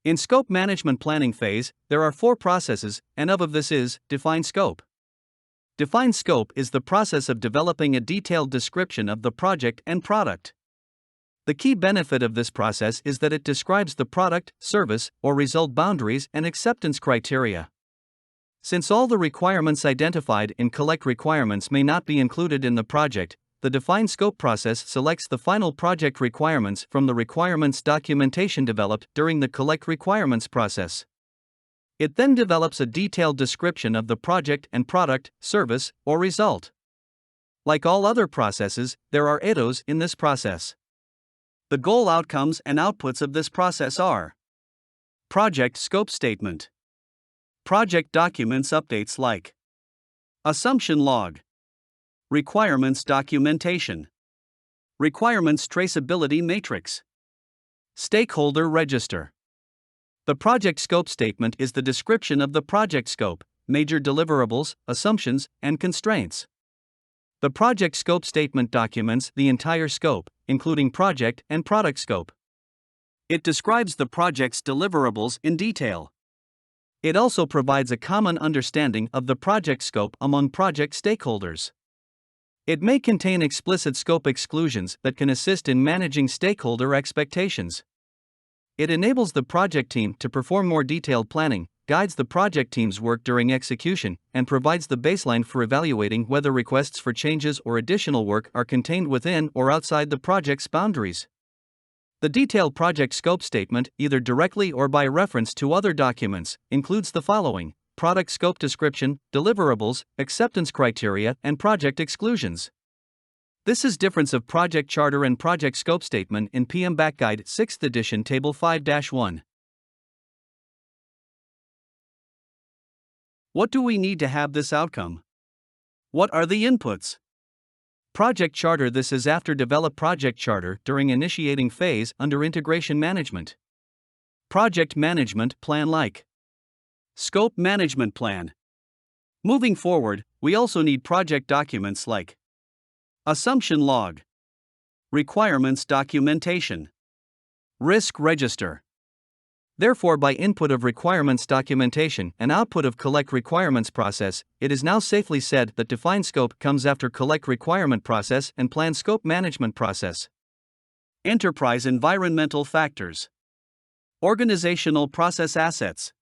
In scope management planning phase, there are 4 processes, and of this is define scope. Define scope is the process of developing a detailed description of the project and product. The key benefit of this process is that it describes the product, service, or result boundaries and acceptance criteria. Since all the requirements identified in collect requirements may not be included in the project, the define scope process selects the final project requirements from the requirements documentation developed during the collect requirements process. It then develops a detailed description of the project and product, service, or result. Like all other processes, there are ITTOs in this process. The goal outcomes and outputs of this process are: project scope statement, project documents updates like assumption log, requirements documentation, requirements traceability matrix, stakeholder register. The project scope statement is the description of the project scope, major deliverables, assumptions, and constraints. The project scope statement documents the entire scope, including project and product scope. It describes the project's deliverables in detail. It also provides a common understanding of the project scope among project stakeholders. It may contain explicit scope exclusions that can assist in managing stakeholder expectations. It enables the project team to perform more detailed planning, guides the project team's work during execution, and provides the baseline for evaluating whether requests for changes or additional work are contained within or outside the project's boundaries. The detailed project scope statement, either directly or by reference to other documents, includes the following: product scope description, deliverables, acceptance criteria, and project exclusions. This is difference of project charter and project scope statement in PMP Guide 6th edition Table 5-1. What do we need to have this outcome? What are the inputs? Project charter. This is after develop project charter during initiating phase under integration management. Project management plan like scope management plan. Moving forward, we also need project documents like assumption log, requirements documentation, risk register. Therefore, by input of requirements documentation and output of collect requirements process, it is now safely said that define scope comes after collect requirement process and plan scope management process. Enterprise environmental factors. Organizational process assets.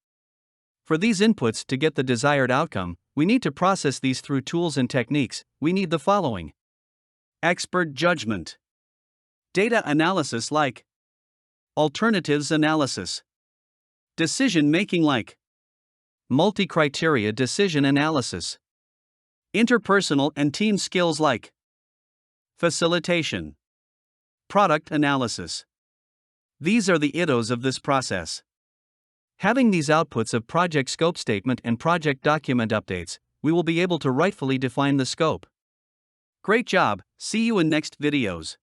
For these inputs to get the desired outcome, we need to process these through tools and techniques. We need the following: expert judgment, data analysis like alternatives analysis, decision making like multi-criteria decision analysis, interpersonal and team skills like facilitation, product analysis. These are the ITTOs of this process. Having these outputs of project scope statement and project document updates, we will be able to rightfully define the scope. Great job, see you in next videos.